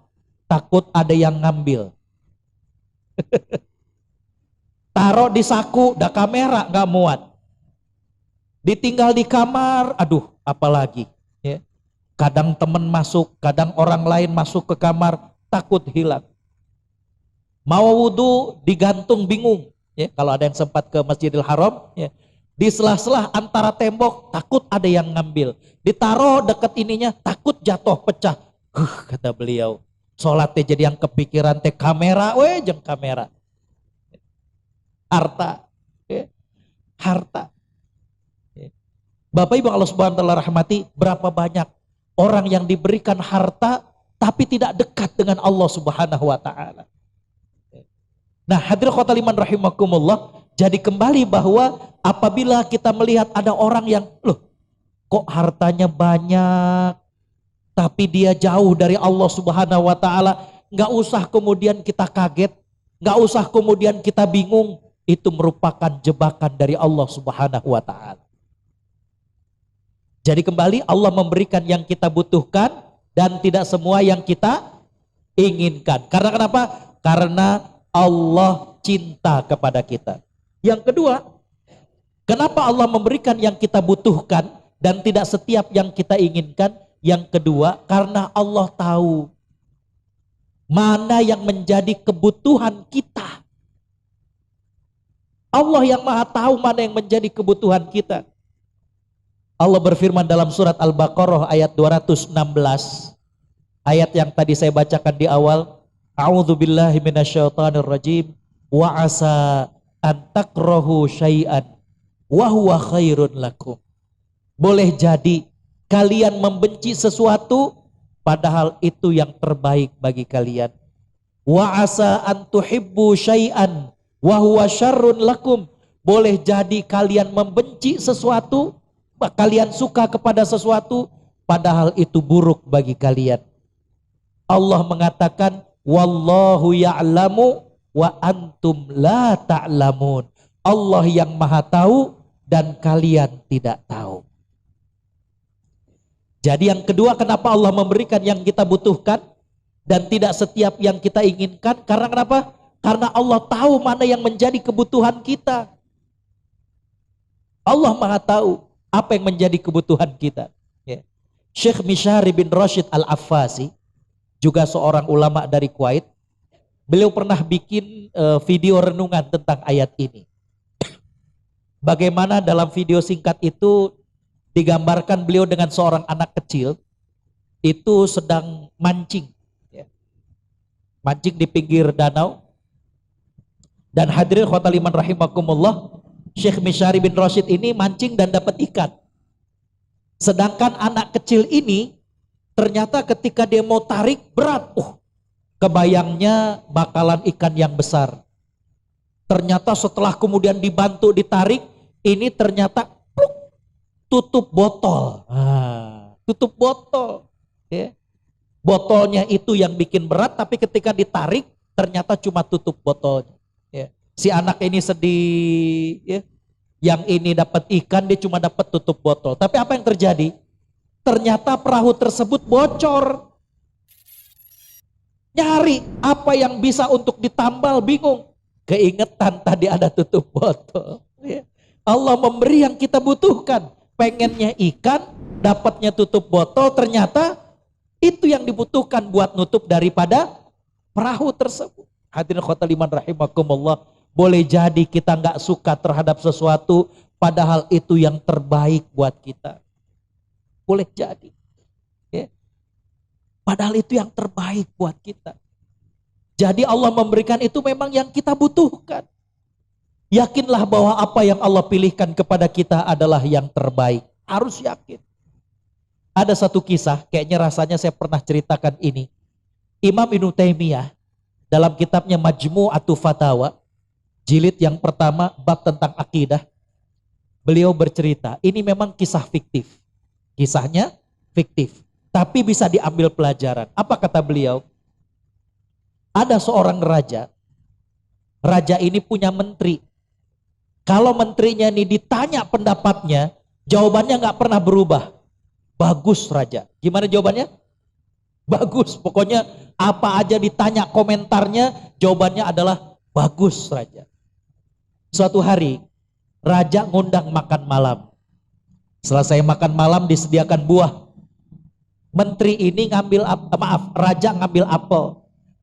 takut ada yang ngambil. Taruh di saku, dah kamera nggak muat. Ditinggal di kamar, aduh apalagi. Ya. Kadang teman masuk, kadang orang lain masuk ke kamar, takut hilang. Mau wudhu digantung bingung. Ya, kalau ada yang sempat ke Masjidil Haram, ya, di sela-sela antara tembok takut ada yang ngambil. Ditaruh dekat ininya takut jatuh pecah. Kata beliau, sholatnya jadi yang kepikiran teh kamera, jeng kamera. Harta, ya. Harta. Ya. Bapak Ibu Allah Subhanahu wa taala rahmati, berapa banyak orang yang diberikan harta tapi tidak dekat dengan Allah Subhanahu wa taala. Nah, hadirin khotul iman rahimakumullah, jadi kembali bahwa apabila kita melihat ada orang yang, loh kok hartanya banyak tapi dia jauh dari Allah Subhanahu wa taala, nggak usah kemudian kita kaget, nggak usah kemudian kita bingung, itu merupakan jebakan dari Allah Subhanahu wa taala. Jadi kembali Allah memberikan yang kita butuhkan dan tidak semua yang kita inginkan. Karena kenapa? Karena Allah cinta kepada kita. Yang kedua, kenapa Allah memberikan yang kita butuhkan dan tidak setiap yang kita inginkan? Yang kedua, karena Allah tahu mana yang menjadi kebutuhan kita. Allah yang maha tahu mana yang menjadi kebutuhan kita. Allah berfirman dalam surat Al-Baqarah ayat 216. Ayat yang tadi saya bacakan di awal. A'udzubillahi minasyaitonirrajim. Wa asa an takrahu syai'an wa huwa khairun lakum. Boleh jadi kalian membenci sesuatu padahal itu yang terbaik bagi kalian. Wa asa an tuhibbu syai'an wa huwa syarrun lakum. Boleh jadi kalian membenci sesuatu, kalian suka kepada sesuatu padahal itu buruk bagi kalian. Allah mengatakan wallahu ya'lamu wa antum la ta'lamun. Allah yang maha tahu dan kalian tidak tahu. Jadi yang kedua, kenapa Allah memberikan yang kita butuhkan dan tidak setiap yang kita inginkan? Karena kenapa? Karena Allah tahu mana yang menjadi kebutuhan kita. Allah maha tahu apa yang menjadi kebutuhan kita. Ya. Syekh Mishari bin Rashid Al-Affasi, juga seorang ulama dari Kuwait, beliau pernah bikin video renungan tentang ayat ini. Bagaimana dalam video singkat itu digambarkan beliau dengan seorang anak kecil itu sedang mancing, ya. Mancing di pinggir danau. Dan hadirin khotul iman rahimakumullah, Syekh Mishari bin Rashid ini mancing dan dapat ikan. Sedangkan anak kecil ini ternyata ketika dia mau tarik berat, kebayangnya bakalan ikan yang besar. Ternyata setelah kemudian dibantu ditarik, ini ternyata tutup botol. Tutup botol. Ya. Botolnya itu yang bikin berat, tapi ketika ditarik ternyata cuma tutup botolnya. Ya. Si anak ini sedih, ya. Yang ini dapat ikan, dia cuma dapat tutup botol. Tapi apa yang terjadi? Ternyata perahu tersebut bocor. Nyari apa yang bisa untuk ditambal, bingung. Keingetan tadi ada tutup botol. Ya. Allah memberi yang kita butuhkan. Pengennya ikan, dapatnya tutup botol, ternyata itu yang dibutuhkan buat nutup daripada perahu tersebut. Hadirin khotul iman rahimakumullah, boleh jadi kita nggak suka terhadap sesuatu, padahal itu yang terbaik buat kita. Boleh jadi. Ya. Padahal itu yang terbaik buat kita. Jadi Allah memberikan itu memang yang kita butuhkan. Yakinlah bahwa apa yang Allah pilihkan kepada kita adalah yang terbaik. Harus yakin. Ada satu kisah, kayaknya rasanya saya pernah ceritakan ini. Imam Ibnu Taimiyah dalam kitabnya Majmu'atu Fatawa, jilid yang pertama, bab tentang akidah, beliau bercerita, ini memang kisah fiktif. Kisahnya fiktif, tapi bisa diambil pelajaran. Apa kata beliau? Ada seorang raja. Raja ini punya menteri. Kalau menterinya ini ditanya pendapatnya, jawabannya nggak pernah berubah. Bagus raja. Gimana jawabannya? Bagus. Pokoknya apa aja ditanya komentarnya, jawabannya adalah bagus raja. Suatu hari, raja ngundang makan malam. Selesai makan malam disediakan buah. Menteri ini raja ngambil apel.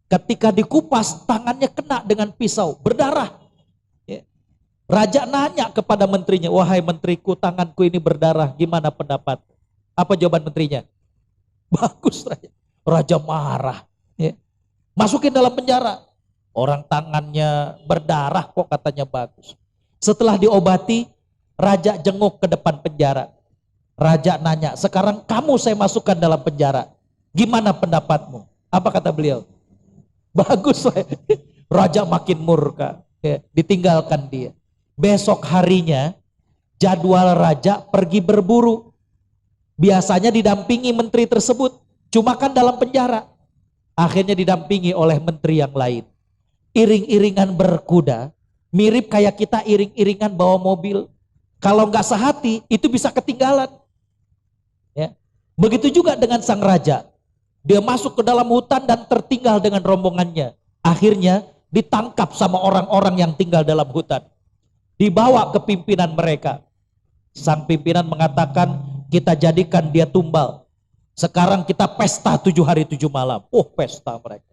Ketika dikupas, tangannya kena dengan pisau, berdarah. Raja nanya kepada menterinya, wahai menteriku, tanganku ini berdarah, gimana pendapat? Apa jawaban menterinya? Bagus raja. Raja marah. Masukin dalam penjara. Orang tangannya berdarah kok katanya bagus. Setelah diobati, raja jenguk ke depan penjara. Raja nanya, sekarang kamu saya masukkan dalam penjara. Gimana pendapatmu? Apa kata beliau? Bagus. Raja makin murka. Ditinggalkan dia. Besok harinya jadwal raja pergi berburu. Biasanya didampingi menteri tersebut, cuma kan dalam penjara. Akhirnya didampingi oleh menteri yang lain. Iring-iringan berkuda, mirip kayak kita iring-iringan bawa mobil. Kalau nggak sehati, itu bisa ketinggalan. Ya. Begitu juga dengan sang raja. Dia masuk ke dalam hutan dan tertinggal dengan rombongannya. Akhirnya ditangkap sama orang-orang yang tinggal dalam hutan. Dibawa ke pimpinan mereka. Sang pimpinan mengatakan, kita jadikan dia tumbal. Sekarang kita pesta 7 hari 7 malam. Oh, pesta mereka.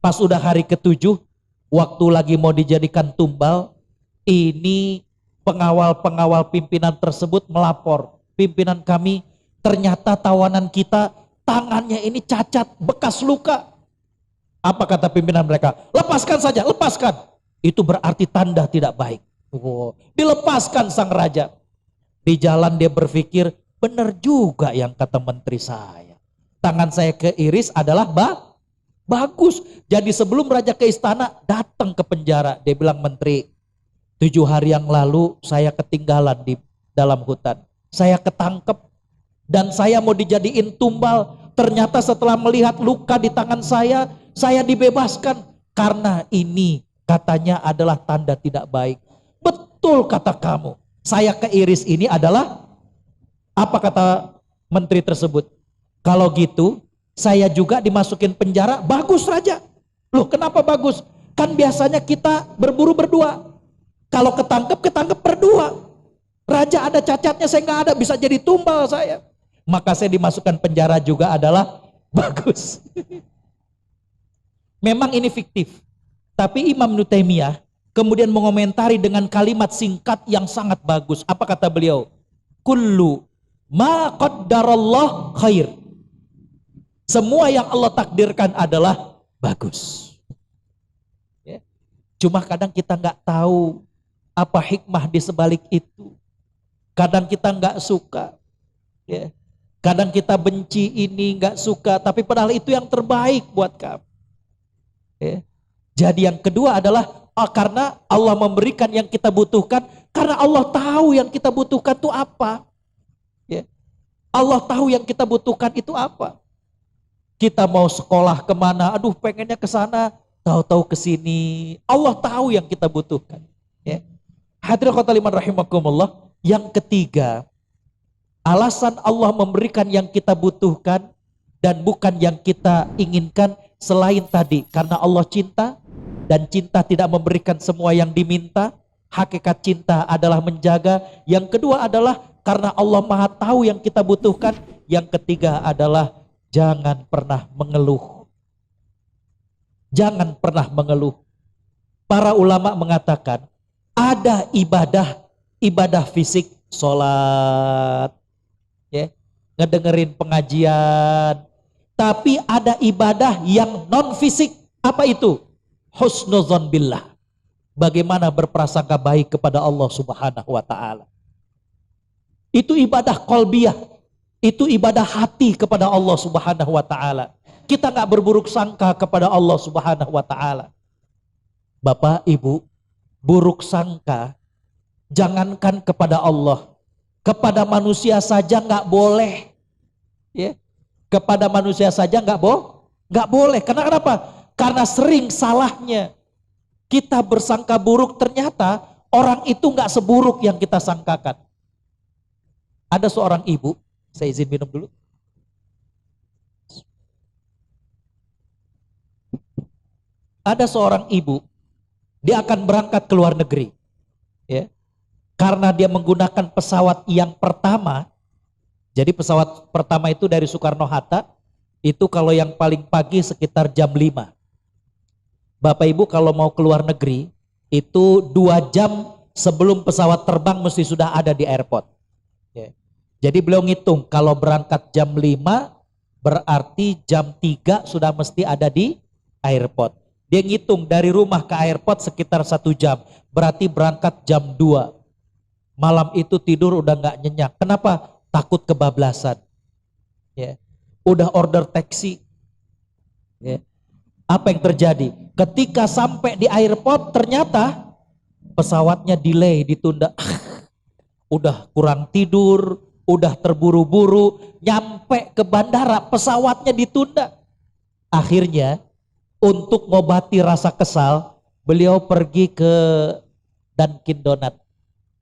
Pas udah hari ke-7, waktu lagi mau dijadikan tumbal, ini pengawal-pengawal pimpinan tersebut melapor. Pimpinan kami, ternyata tawanan kita tangannya ini cacat, bekas luka. Apa kata pimpinan mereka? Lepaskan saja, lepaskan. Itu berarti tanda tidak baik. Oh, dilepaskan sang raja. Di jalan dia berpikir, benar juga yang kata menteri saya. Tangan saya keiris adalah bagus. Jadi sebelum raja ke istana, datang ke penjara. Dia bilang, menteri, 7 hari yang lalu saya ketinggalan di dalam hutan. Saya ketangkep dan saya mau dijadiin tumbal. Ternyata setelah melihat luka di tangan saya dibebaskan. Karena ini katanya adalah tanda tidak baik. Betul kata kamu. Saya keiris ini adalah, apa kata menteri tersebut? Kalau gitu, saya juga dimasukin penjara. Bagus raja. Loh, kenapa bagus? Kan biasanya kita berburu berdua. Kalau ketangkep berdua. Raja ada cacatnya, saya nggak ada, bisa jadi tumbal saya. Maka saya dimasukkan penjara juga adalah bagus. Memang ini fiktif. Tapi Imam Ibnu Taimiyah kemudian mengomentari dengan kalimat singkat yang sangat bagus. Apa kata beliau? Kullu ma qaddarallah khair. Semua yang Allah takdirkan adalah bagus. Ya. Cuma kadang kita nggak tahu apa hikmah di sebalik itu. Kadang kita nggak suka. Ya. Kadang kita benci ini, nggak suka. Tapi padahal itu yang terbaik buat kamu. Ya. Jadi yang kedua adalah karena Allah memberikan yang kita butuhkan, karena Allah tahu yang kita butuhkan itu apa. Ya. Allah tahu yang kita butuhkan itu apa. Kita mau sekolah kemana, aduh pengennya ke sana, tahu-tahu kesini. Allah tahu yang kita butuhkan. Ya. Hadirin khotaliman rahimakumullah. Yang ketiga, alasan Allah memberikan yang kita butuhkan dan bukan yang kita inginkan selain tadi. Karena Allah cinta dan cinta tidak memberikan semua yang diminta. Hakikat cinta adalah menjaga. Yang kedua adalah karena Allah Maha tahu yang kita butuhkan. Yang ketiga adalah jangan pernah mengeluh. Jangan pernah mengeluh. Para ulama mengatakan ada ibadah fisik, sholat, ya, ngedengerin pengajian. Tapi ada ibadah yang non fisik. Apa itu? Husnuzon billah. Bagaimana berprasangka baik kepada Allah Subhanahu wa ta'ala. Itu ibadah qalbiyah. Itu ibadah hati kepada Allah Subhanahu wa ta'ala. Kita nggak berburuk sangka kepada Allah Subhanahu wa ta'ala. Bapak, Ibu, buruk sangka jangankan kepada Allah, kepada manusia saja nggak boleh. Ya. Kepada manusia saja nggak boleh. Karena kenapa? Karena sering salahnya kita bersangka buruk, ternyata orang itu nggak seburuk yang kita sangkakan. Ada seorang ibu, saya izin minum dulu. Ada seorang ibu, dia akan berangkat ke luar negeri. Ya. Karena dia menggunakan pesawat yang pertama, jadi pesawat pertama itu dari Soekarno-Hatta, itu kalau yang paling pagi sekitar jam 5. Bapak Ibu kalau mau ke luar negeri, itu 2 jam sebelum pesawat terbang mesti sudah ada di airport. Ya. Jadi beliau ngitung, kalau berangkat jam 5, berarti jam 3 sudah mesti ada di airport. Dia ngitung dari rumah ke airport sekitar 1 jam, berarti berangkat jam 2. Malam itu tidur udah nggak nyenyak. Kenapa? Takut kebablasan. Ya. Udah order taksi. Ya. Apa yang terjadi? Ketika sampai di airport ternyata pesawatnya delay, ditunda. Udah kurang tidur, udah terburu-buru, nyampe ke bandara pesawatnya ditunda. Akhirnya untuk ngobati rasa kesal, beliau pergi ke Dunkin Donat.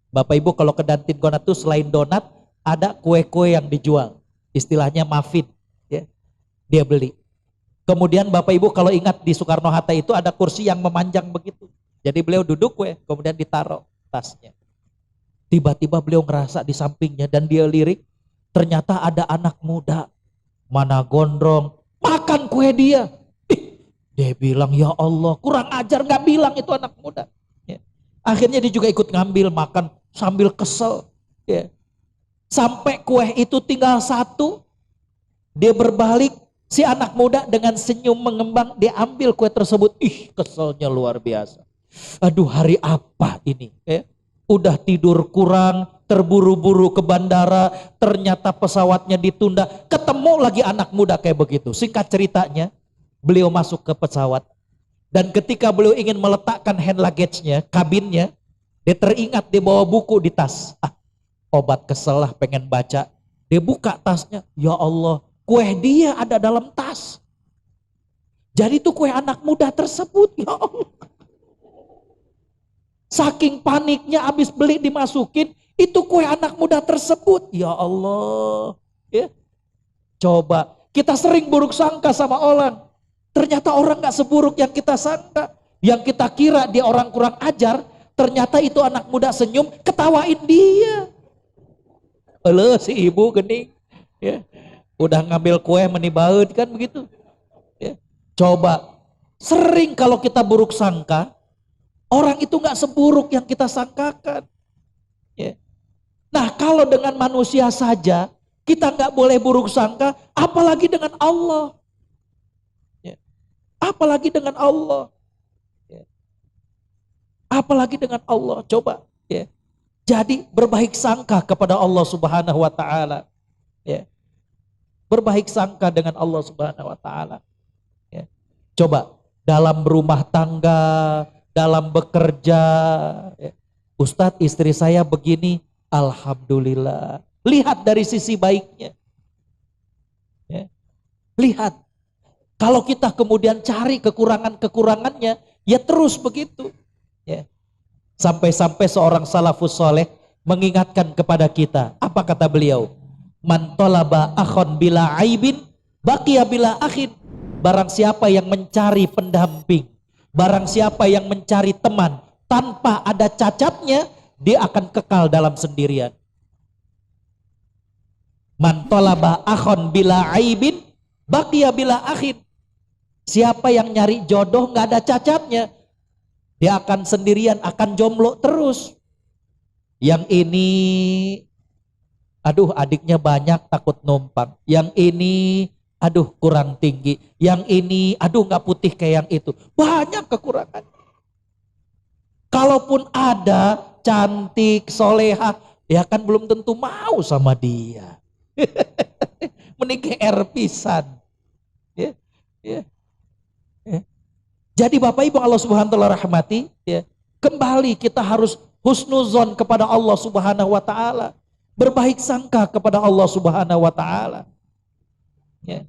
Bapak Ibu kalau ke Dunkin Donat itu selain donat ada kue-kue yang dijual, istilahnya muffin, ya. Dia beli. Kemudian Bapak Ibu kalau ingat di Soekarno-Hatta itu ada kursi yang memanjang begitu. Jadi beliau duduk kemudian ditaruh tasnya. Tiba-tiba beliau ngerasa di sampingnya dan dia lirik, ternyata ada anak muda, mana gondrong, makan kue dia. Dia bilang, ya Allah, kurang ajar, nggak bilang itu anak muda. Ya. Akhirnya dia juga ikut ngambil makan sambil kesel. Ya. Sampai kue itu tinggal 1, dia berbalik, si anak muda dengan senyum mengembang, dia ambil kue tersebut. Ih, keselnya luar biasa. Aduh, hari apa ini? Ya. Udah tidur kurang, terburu-buru ke bandara, ternyata pesawatnya ditunda, ketemu lagi anak muda kayak begitu. Singkat ceritanya, beliau masuk ke pesawat dan ketika beliau ingin meletakkan hand luggage-nya, kabinnya, dia teringat dia bawa buku di tas. Obat kesel lah pengen baca. Dia buka tasnya, ya Allah, kue dia ada dalam tas. Jadi itu kue anak muda tersebut, ya Allah. Saking paniknya habis beli dimasukin, itu kue anak muda tersebut, ya Allah. Ya. Coba, kita sering buruk sangka sama orang. Ternyata orang gak seburuk yang kita sangka. Yang kita kira dia orang kurang ajar, ternyata itu anak muda senyum, ketawain dia. Ele si ibu gening, ya. Udah ngambil kue menibaut kan begitu. Ya. Coba, sering kalau kita buruk sangka, orang itu gak seburuk yang kita sangkakan. Ya. Nah kalau dengan manusia saja, kita gak boleh buruk sangka, apalagi dengan Allah. Apalagi dengan Allah. Apalagi dengan Allah. Coba. Ya. Jadi berbaik sangka kepada Allah Subhanahu wa ta'ala. Ya. Berbaik sangka dengan Allah Subhanahu wa ta'ala. Ya. Coba. Dalam berumah tangga, dalam bekerja. Ya. Ustadz, istri saya begini. Alhamdulillah. Lihat dari sisi baiknya. Ya. Lihat. Kalau kita kemudian cari kekurangan-kekurangannya, ya terus begitu. Ya. Sampai-sampai seorang salafus soleh mengingatkan kepada kita. Apa kata beliau? Man tolaba akhon bila aibin, baqiya bila akhin. Barang siapa yang mencari pendamping, barang siapa yang mencari teman tanpa ada cacatnya, dia akan kekal dalam sendirian. Man tolaba akhon bila aibin, baqiya bila akhin. Siapa yang nyari jodoh nggak ada cacatnya, dia akan sendirian, akan jomblo terus. Yang ini, aduh adiknya banyak takut numpang. Yang ini, aduh kurang tinggi. Yang ini, aduh nggak putih kayak yang itu. Banyak kekurangan. Kalaupun ada cantik, soleha, ya kan belum tentu mau sama dia. Mending GR pisan. Ya, ya. Jadi Bapak Ibu Allah Subhanahu wa taala rahmati, ya, kembali kita harus husnuzon kepada Allah Subhanahu wa taala, berbaik sangka kepada Allah Subhanahu wa taala. Ya.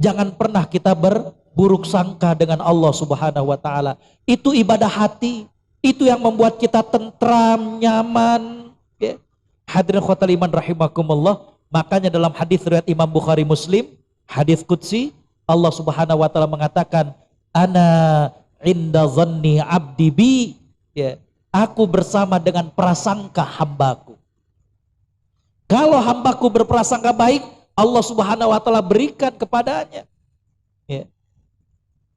Jangan pernah kita berburuk sangka dengan Allah Subhanahu wa taala. Itu ibadah hati, itu yang membuat kita tentram, nyaman. Ya. Hadirin khotul iman rahimakumullah, makanya dalam hadis riwayat Imam Bukhari Muslim, hadis qudsi, Allah Subhanahu wa taala mengatakan, ana inda dhanni abdi bi, ya, aku bersama dengan prasangka hambaku. Kalau hambaku berprasangka baik, Allah Subhanahu wa taala berikan kepadanya. Ya.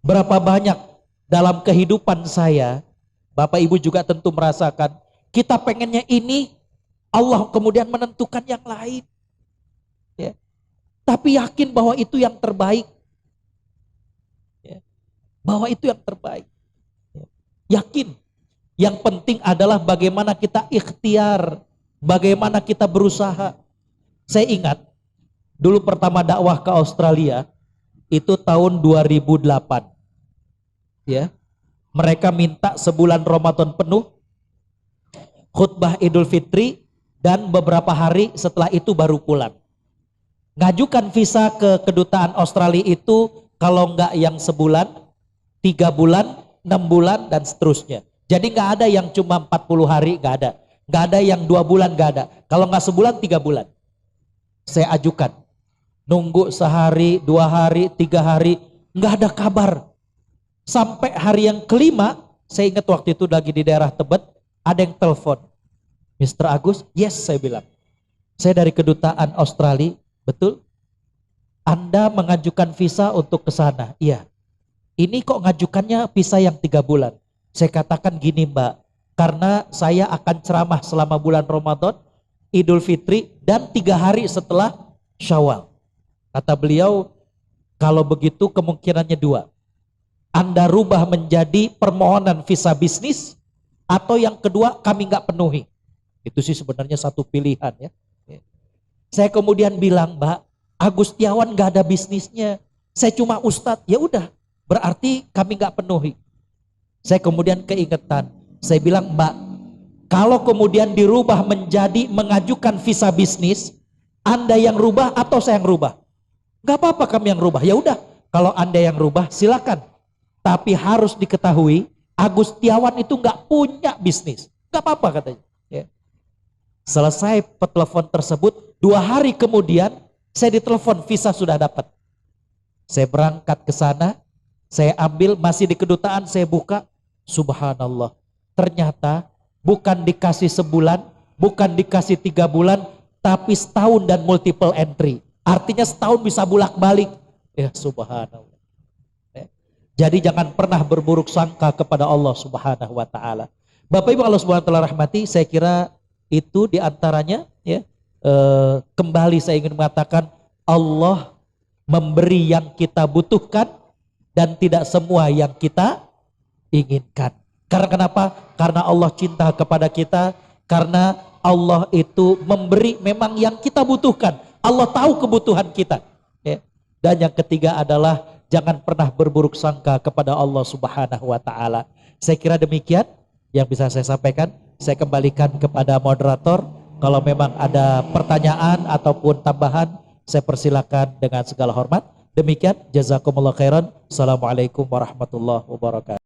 Berapa banyak dalam kehidupan saya, Bapak Ibu juga tentu merasakan, kita pengennya ini, Allah kemudian menentukan yang lain. Ya. Tapi yakin bahwa itu yang terbaik. Bahwa itu yang terbaik. Yakin. Yang penting adalah bagaimana kita ikhtiar, bagaimana kita berusaha. Saya ingat dulu pertama dakwah ke Australia itu tahun 2008. Ya. Mereka minta sebulan Ramadan penuh, khutbah Idul Fitri, dan beberapa hari setelah itu baru pulang. Ngajukan visa ke kedutaan Australia itu kalau enggak yang sebulan, 3 bulan, 6 bulan, dan seterusnya. Jadi nggak ada yang cuma 40 hari, nggak ada. Nggak ada yang 2 bulan, nggak ada. Kalau nggak sebulan, 3 bulan. Saya ajukan. Nunggu sehari, 2 hari, 3 hari, nggak ada kabar. Sampai hari yang kelima, saya ingat waktu itu lagi di daerah Tebet, ada yang telepon. Mr. Agus, yes, saya bilang. Saya dari kedutaan Australia, betul? Anda mengajukan visa untuk ke sana? Iya. Ini kok ngajukannya visa yang 3 bulan? Saya katakan gini Mbak, karena saya akan ceramah selama bulan Ramadan, Idul Fitri, dan 3 hari setelah Syawal. Kata beliau, kalau begitu kemungkinannya 2. Anda rubah menjadi permohonan visa bisnis, atau yang kedua kami nggak penuhi. Itu sih sebenarnya satu pilihan ya. Saya kemudian bilang, Mbak, Agustiawan nggak ada bisnisnya, saya cuma ustadz, ya udah. Berarti kami nggak penuhi. Saya kemudian keingetan. Saya bilang, Mbak, kalau kemudian dirubah menjadi mengajukan visa bisnis, Anda yang rubah atau saya yang rubah? Nggak apa-apa kami yang rubah. Ya udah, kalau Anda yang rubah silakan. Tapi harus diketahui, Agustiawan itu nggak punya bisnis. Nggak apa-apa katanya. Ya. Selesai telepon tersebut, 2 hari kemudian saya ditelepon visa sudah dapat. Saya berangkat ke sana. Saya ambil, masih di kedutaan, saya buka, subhanallah, ternyata bukan dikasih sebulan, bukan dikasih 3 bulan, tapi setahun dan multiple entry. Artinya setahun bisa bolak-balik. Ya subhanallah. Ya. Jadi jangan pernah berburuk sangka kepada Allah Subhanahu wa taala. Bapak Ibu Allah Subhanahu wa taala rahmati, saya kira itu diantaranya ya. Kembali saya ingin mengatakan, Allah memberi yang kita butuhkan dan tidak semua yang kita inginkan. Karena kenapa? Karena Allah cinta kepada kita, karena Allah itu memberi memang yang kita butuhkan. Allah tahu kebutuhan kita. Ya. Dan yang ketiga adalah jangan pernah berburuk sangka kepada Allah Subhanahu wa taala. Saya kira demikian yang bisa saya sampaikan. Saya kembalikan kepada moderator. Kalau memang ada pertanyaan ataupun tambahan, saya persilakan dengan segala hormat. Demikian, jazakumullah khairan. Assalamualaikum warahmatullahi wabarakatuh.